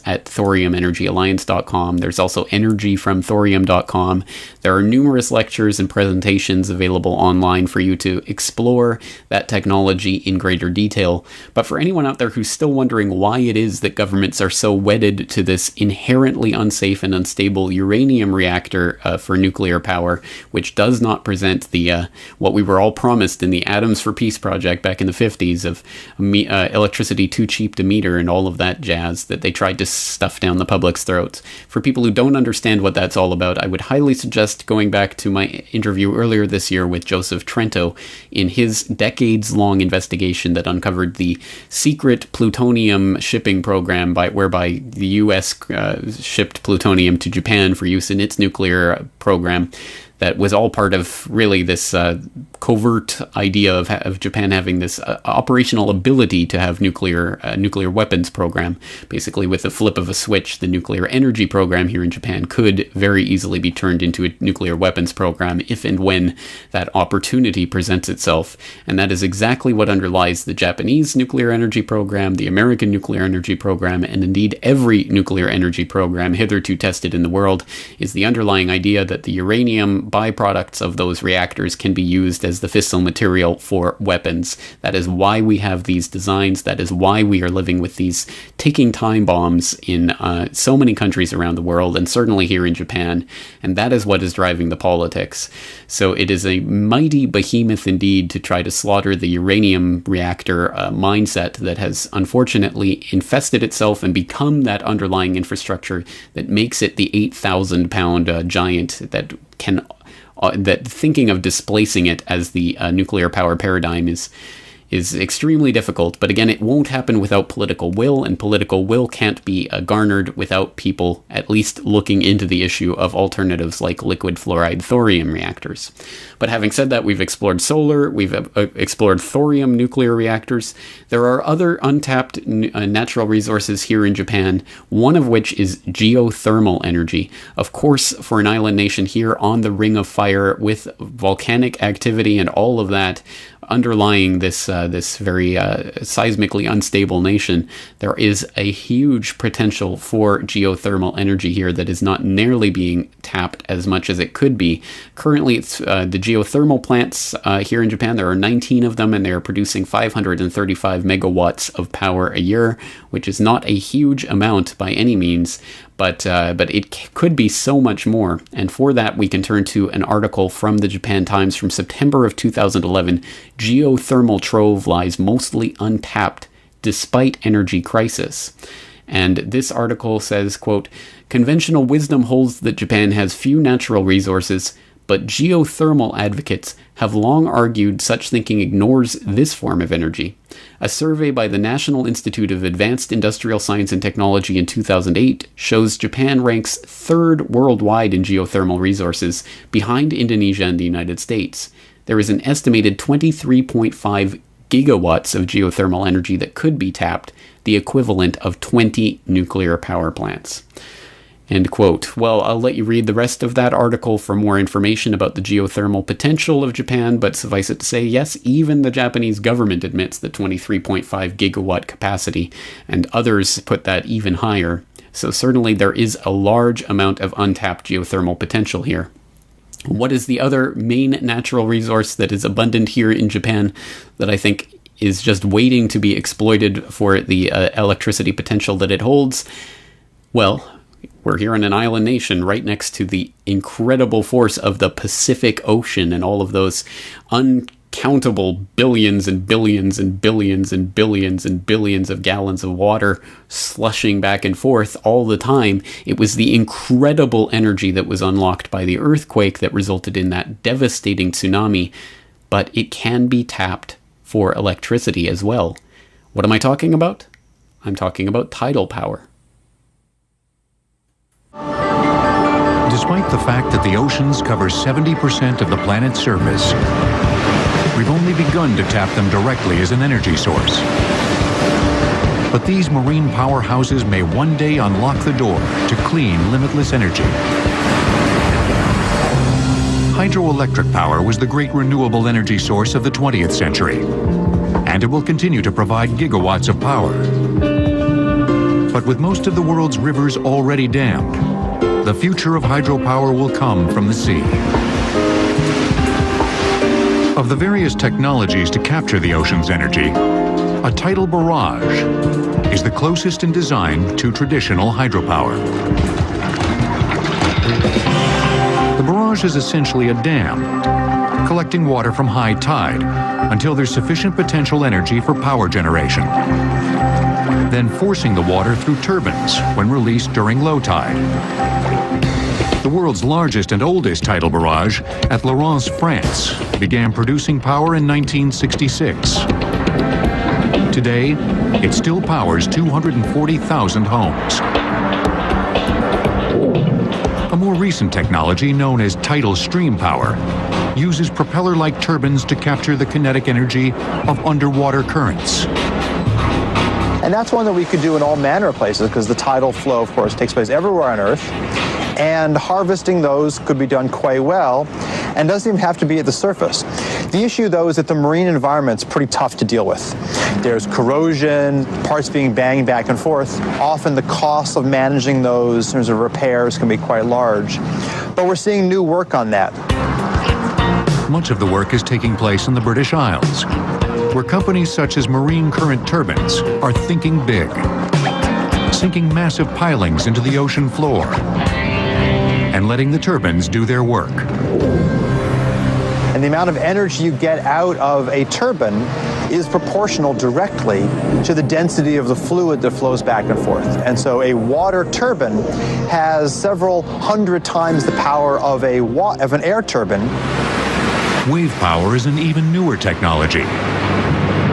at thoriumenergyalliance.com. There's also energyfromthorium.com. There are numerous lectures and presentations available online for you to explore that technology in greater detail. But for anyone out there who's still wondering why it is that governments are so wedded to this inherently unsafe and unstable uranium reactor for nuclear power, which does not present the what we were all promised in the Atoms for Peace project back in the 50s of electricity too cheap to meter and all of that jazz that they tried to stuff down the public's throats. For people who don't understand what that's all about, I would highly suggest going back to my interview earlier this year with Joseph Trento in his decades-long investigation that uncovered the secret plutonium shipping program whereby the U.S. Shipped plutonium to Japan for use in its nuclear program. That was all part of really this covert idea of Japan having this operational ability to have nuclear weapons program. Basically, with the flip of a switch, the nuclear energy program here in Japan could very easily be turned into a nuclear weapons program if and when that opportunity presents itself. And that is exactly what underlies the Japanese nuclear energy program, the American nuclear energy program, and indeed every nuclear energy program hitherto tested in the world, is the underlying idea that the uranium byproducts of those reactors can be used as the fissile material for weapons. That is why we have these designs. That is why we are living with these ticking time bombs in so many countries around the world, and certainly here in Japan. And that is what is driving the politics. So it is a mighty behemoth indeed to try to slaughter the uranium reactor mindset that has unfortunately infested itself and become that underlying infrastructure that makes it the 8,000-pound giant that can that thinking of displacing it as the nuclear power paradigm is extremely difficult. But again, it won't happen without political will, and political will can't be garnered without people at least looking into the issue of alternatives like liquid fluoride thorium reactors. But having said that, we've explored solar, we've explored thorium nuclear reactors. There are other untapped natural resources here in Japan, one of which is geothermal energy. Of course, for an island nation here on the Ring of Fire with volcanic activity and all of that underlying this very seismically unstable nation, there is a huge potential for geothermal energy here that is not nearly being tapped as much as it could be. Currently, it's the geothermal plants here in Japan. There are 19 of them, and they are producing 535 megawatts of power a year, which is not a huge amount by any means. But it could be so much more. And for that, we can turn to an article from the Japan Times from September of 2011. Geothermal trove lies mostly untapped despite energy crisis. And this article says, quote, "Conventional wisdom holds that Japan has few natural resources, but geothermal advocates have long argued such thinking ignores this form of energy. A survey by the National Institute of Advanced Industrial Science and Technology in 2008 shows Japan ranks third worldwide in geothermal resources, behind Indonesia and the United States. There is an estimated 23.5 gigawatts of geothermal energy that could be tapped, the equivalent of 20 nuclear power plants. End quote. Well, I'll let you read the rest of that article for more information about the geothermal potential of Japan, but suffice it to say, yes, even the Japanese government admits the 23.5 gigawatt capacity, and others put that even higher. So certainly there is a large amount of untapped geothermal potential here. What is the other main natural resource that is abundant here in Japan that I think is just waiting to be exploited for the electricity potential that it holds? Well, we're here in an island nation right next to the incredible force of the Pacific Ocean and all of those uncountable billions and billions and billions and billions and billions of gallons of water slushing back and forth all the time. It was the incredible energy that was unlocked by the earthquake that resulted in that devastating tsunami, but it can be tapped for electricity as well. What am I talking about? I'm talking about tidal power. Despite the fact that the oceans cover 70% of the planet's surface, we've only begun to tap them directly as an energy source. But these marine powerhouses may one day unlock the door to clean, limitless energy. Hydroelectric power was the great renewable energy source of the 20th century, and it will continue to provide gigawatts of power. But with most of the world's rivers already dammed, the future of hydropower will come from the sea. Of the various technologies to capture the ocean's energy, a tidal barrage is the closest in design to traditional hydropower. The barrage is essentially a dam, collecting water from high tide until there's sufficient potential energy for power generation, then forcing the water through turbines when released during low tide. The world's largest and oldest tidal barrage at Lorence, France, began producing power in 1966. Today, it still powers 240,000 homes. A more recent technology known as tidal stream power uses propeller-like turbines to capture the kinetic energy of underwater currents. And that's one that we could do in all manner of places because the tidal flow, of course, takes place everywhere on Earth. And harvesting those could be done quite well and doesn't even have to be at the surface. The issue, though, is that the marine environment's pretty tough to deal with. There's corrosion, parts being banged back and forth. Often the cost of managing those in terms of repairs can be quite large. But we're seeing new work on that. Much of the work is taking place in the British Isles, where companies such as Marine Current Turbines are thinking big, sinking massive pilings into the ocean floor and letting the turbines do their work. And the amount of energy you get out of a turbine is proportional directly to the density of the fluid that flows back and forth. And so a water turbine has several hundred times the power of an air turbine. Wave power is an even newer technology,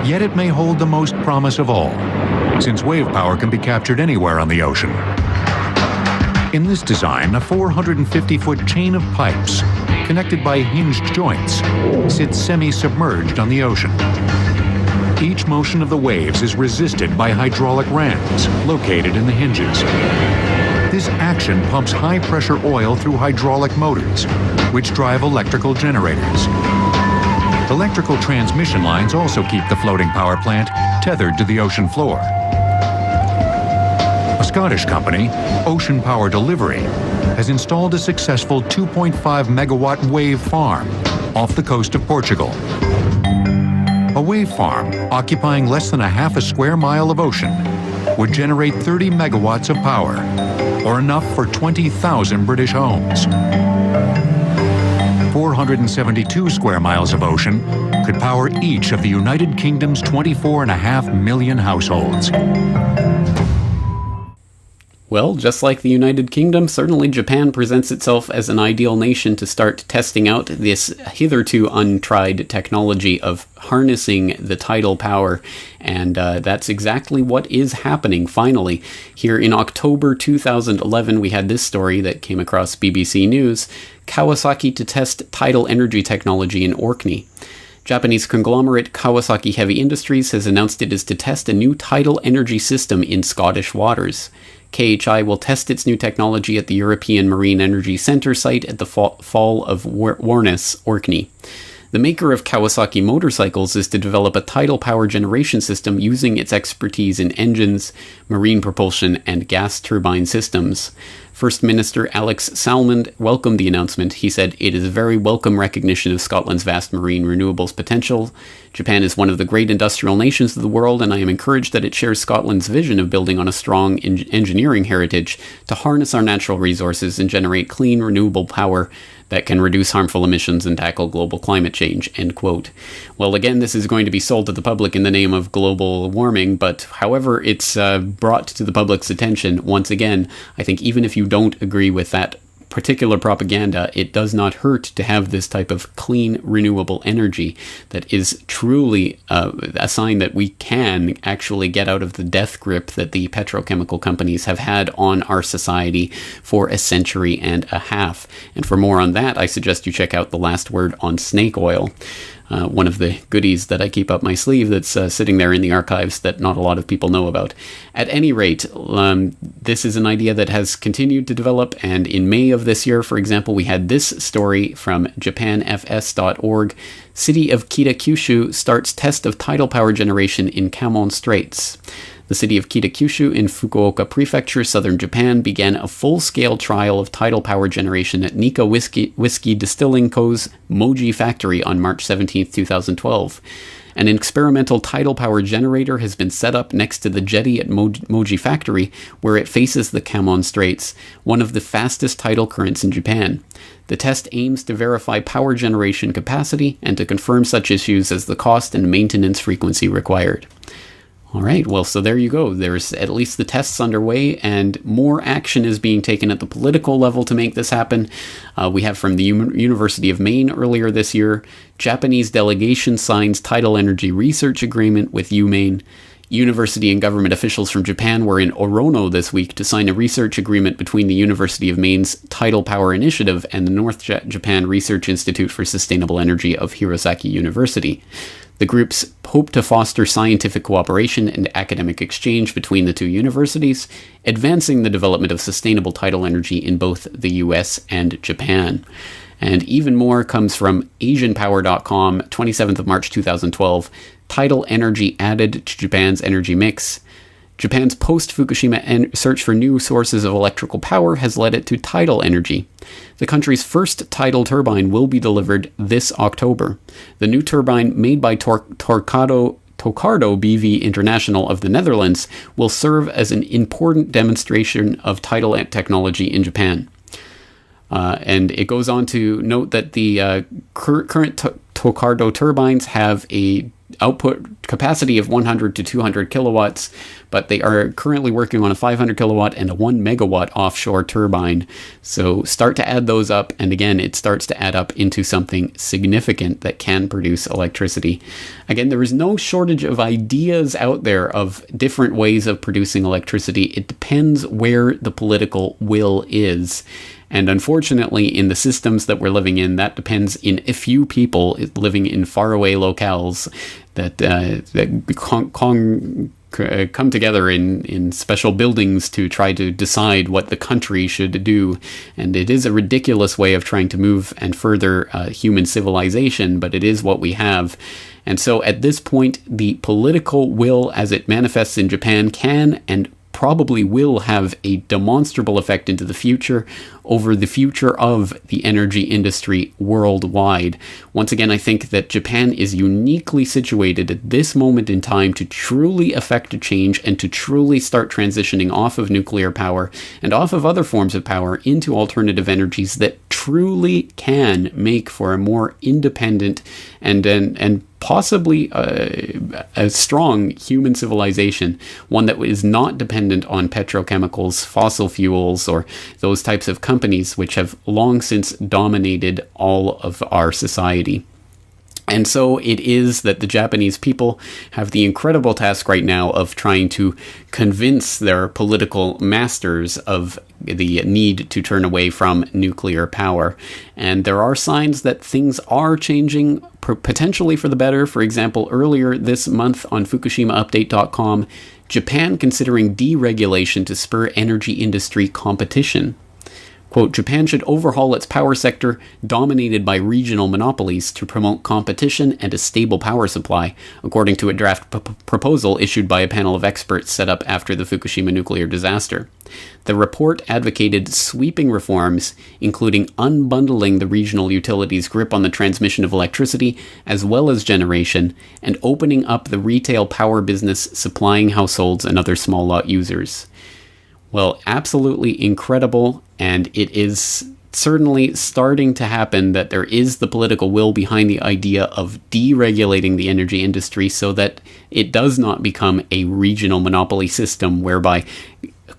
yet it may hold the most promise of all, since wave power can be captured anywhere on the ocean. In this design, a 450-foot chain of pipes, connected by hinged joints, sits semi-submerged on the ocean. Each motion of the waves is resisted by hydraulic rams located in the hinges. This action pumps high-pressure oil through hydraulic motors, which drive electrical generators. Electrical transmission lines also keep the floating power plant tethered to the ocean floor. A Scottish company, Ocean Power Delivery, has installed a successful 2.5 megawatt wave farm off the coast of Portugal. A wave farm occupying less than a half a square mile of ocean would generate 30 megawatts of power, or enough for 20,000 British homes. 472 square miles of ocean could power each of the United Kingdom's 24.5 million households. Well, just like the United Kingdom, certainly Japan presents itself as an ideal nation to start testing out this hitherto untried technology of harnessing the tidal power, and that's exactly what is happening, finally. Here in October 2011, we had this story that came across BBC News: Kawasaki to test tidal energy technology in Orkney. Japanese conglomerate Kawasaki Heavy Industries has announced it is to test a new tidal energy system in Scottish waters. KHI will test its new technology at the European Marine Energy Centre site at the Fall of Warness, Orkney. The maker of Kawasaki motorcycles is to develop a tidal power generation system using its expertise in engines, marine propulsion, and gas turbine systems. First Minister Alex Salmond welcomed the announcement. He said, "It is a very welcome recognition of Scotland's vast marine renewables potential. Japan is one of the great industrial nations of the world, and I am encouraged that it shares Scotland's vision of building on a strong engineering heritage to harness our natural resources and generate clean, renewable power that can reduce harmful emissions and tackle global climate change," end quote. Well, again, this is going to be sold to the public in the name of global warming, but however it's brought to the public's attention, once again, I think even if you don't agree with that particular propaganda, it does not hurt to have this type of clean, renewable energy that is truly a sign that we can actually get out of the death grip that the petrochemical companies have had on our society for a century and a half. And for more on that, I suggest you check out The Last Word on Snake Oil. One of the goodies that I keep up my sleeve that's sitting there in the archives that not a lot of people know about. At any rate, this is an idea that has continued to develop, and in May of this year, for example, we had this story from japanfs.org. City of Kitakyushu starts test of tidal power generation in Kamon Straits. The city of Kitakyushu in Fukuoka Prefecture, southern Japan, began a full-scale trial of tidal power generation at Nikka Whiskey Distilling Co.'s Moji factory on March 17, 2012. An experimental tidal power generator has been set up next to the jetty at Moji factory, where it faces the Kamon Straits, one of the fastest tidal currents in Japan. The test aims to verify power generation capacity and to confirm such issues as the cost and maintenance frequency required. All right, well, so there you go. There's at least the tests underway, and more action is being taken at the political level to make this happen. We have from the University of Maine earlier this year, Japanese delegation signs tidal energy research agreement with UMaine. University and government officials from Japan were in Orono this week to sign a research agreement between the University of Maine's Tidal Power Initiative and the North Japan Research Institute for Sustainable Energy of Hirosaki University. The groups hope to foster scientific cooperation and academic exchange between the two universities, advancing the development of sustainable tidal energy in both the US and Japan. And even more comes from AsianPower.com, 27th of March 2012, tidal energy added to Japan's energy mix. Japan's post-Fukushima search for new sources of electrical power has led it to tidal energy. The country's first tidal turbine will be delivered this October. The new turbine, made by Tocardo BV International of the Netherlands, will serve as an important demonstration of tidal technology in Japan. And it goes on to note that the current Tocardo turbines have a output capacity of 100 to 200 kilowatts, but they are currently working on a 500 kilowatt and a 1 megawatt offshore turbine. So start to add those up, and again, it starts to add up into something significant that can produce electricity. Again, there is no shortage of ideas out there of different ways of producing electricity. It depends where the political will is. And unfortunately, in the systems that we're living in, that depends in a few people living in faraway locales that come together in special buildings to try to decide what the country should do. And it is a ridiculous way of trying to move and further human civilization, but it is what we have. And so at this point, the political will as it manifests in Japan can and probably will have a demonstrable effect into the future over the future of the energy industry worldwide. Once again, I think that Japan is uniquely situated at this moment in time to truly effect a change and to truly start transitioning off of nuclear power and off of other forms of power into alternative energies that truly can make for a more independent and possibly a strong human civilization, one that is not dependent on petrochemicals, fossil fuels, or those types of companies which have long since dominated all of our society. And so it is that the Japanese people have the incredible task right now of trying to convince their political masters of the need to turn away from nuclear power. And there are signs that things are changing, potentially for the better. For example, earlier this month on Fukushima Japan considering deregulation to spur energy industry competition. Quote, Japan should overhaul its power sector dominated by regional monopolies to promote competition and a stable power supply, according to a draft proposal issued by a panel of experts set up after the Fukushima nuclear disaster. The report advocated sweeping reforms, including unbundling the regional utilities' grip on the transmission of electricity as well as generation, and opening up the retail power business supplying households and other small lot users. Well, absolutely incredible, and it is certainly starting to happen that there is the political will behind the idea of deregulating the energy industry so that it does not become a regional monopoly system whereby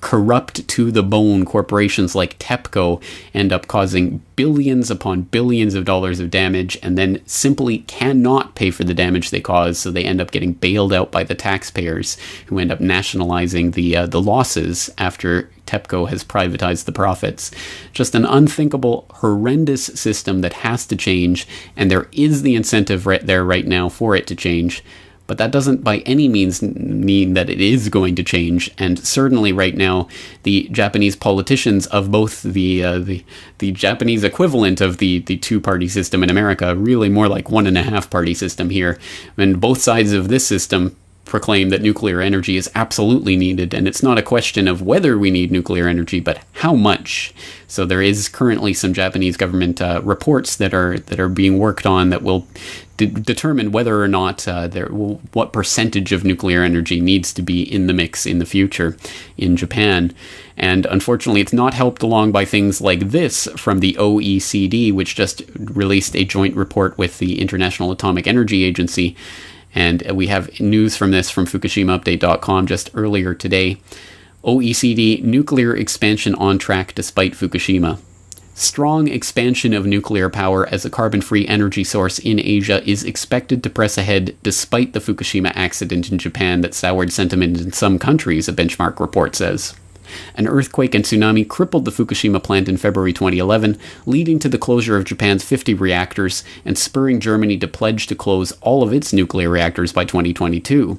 corrupt to the bone corporations like TEPCO end up causing billions upon billions of dollars of damage and then simply cannot pay for the damage they cause, so they end up getting bailed out by the taxpayers who end up nationalizing the losses after TEPCO has privatized the profits. Just an unthinkable, horrendous system that has to change, and there is the incentive right there right now for it to change. But that doesn't by any means mean that it is going to change. And certainly right now, the Japanese politicians of both the Japanese equivalent of the two-party system in America, really more like 1.5-party system here, and both sides of this system proclaim that nuclear energy is absolutely needed, and it's not a question of whether we need nuclear energy, but how much. So there is currently some Japanese government reports that are being worked on that will determine whether or not what percentage of nuclear energy needs to be in the mix in the future in Japan. And unfortunately, it's not helped along by things like this from the OECD, which just released a joint report with the International Atomic Energy Agency. And we have news from this from FukushimaUpdate.com just earlier today. OECD, nuclear expansion on track despite Fukushima. Strong expansion of nuclear power as a carbon-free energy source in Asia is expected to press ahead despite the Fukushima accident in Japan that soured sentiment in some countries, a benchmark report says. An earthquake and tsunami crippled the Fukushima plant in February 2011, leading to the closure of Japan's 50 reactors and spurring Germany to pledge to close all of its nuclear reactors by 2022.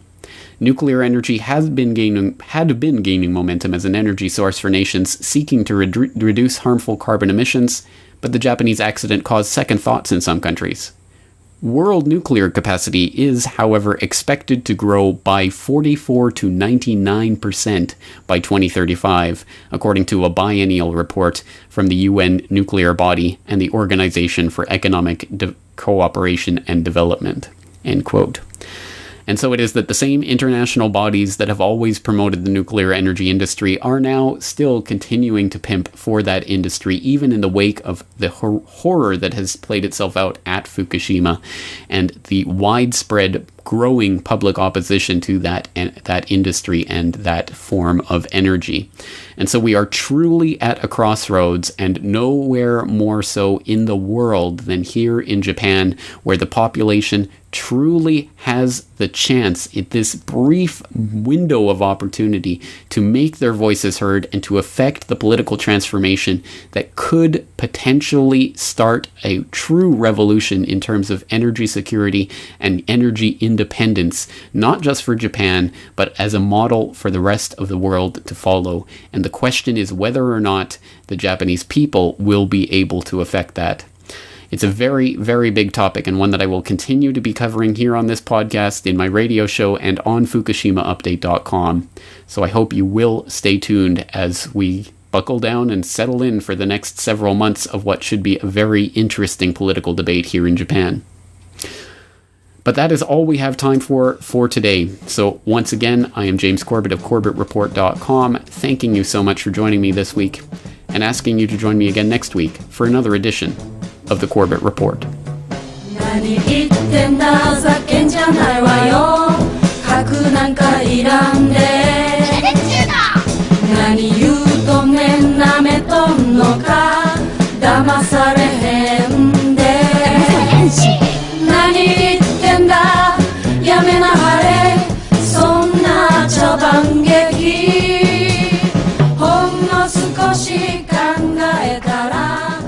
Nuclear energy had been gaining momentum as an energy source for nations seeking to reduce harmful carbon emissions, but the Japanese accident caused second thoughts in some countries. World nuclear capacity is, however, expected to grow by 44 to 99% by 2035, according to a biennial report from the UN nuclear body and the Organization for Economic Cooperation and Development. End quote. And so it is that the same international bodies that have always promoted the nuclear energy industry are now still continuing to pimp for that industry, even in the wake of the horror that has played itself out at Fukushima and the widespread growing public opposition to that industry and that form of energy. And so we are truly at a crossroads, and nowhere more so in the world than here in Japan, where the population truly has the chance at this brief window of opportunity to make their voices heard and to affect the political transformation that could potentially start a true revolution in terms of energy security and energy independence, not just for Japan, but as a model for the rest of the world to follow. And the question is whether or not the Japanese people will be able to affect that. It's a very, very big topic, and one that I will continue to be covering here on this podcast, in my radio show, and on FukushimaUpdate.com. So I hope you will stay tuned as we buckle down and settle in for the next several months of what should be a very interesting political debate here in Japan. But that is all we have time for today. So once again, I am James Corbett of CorbettReport.com, thanking you so much for joining me this week, and asking you to join me again next week for another edition of the Corbett Report. 何言ってんだざけんじゃないわよ核なんかいらんで何言うとんねんなめとんのか騙されへんで何言ってんだやめなはれそんな茶番劇ほんの少し考えたら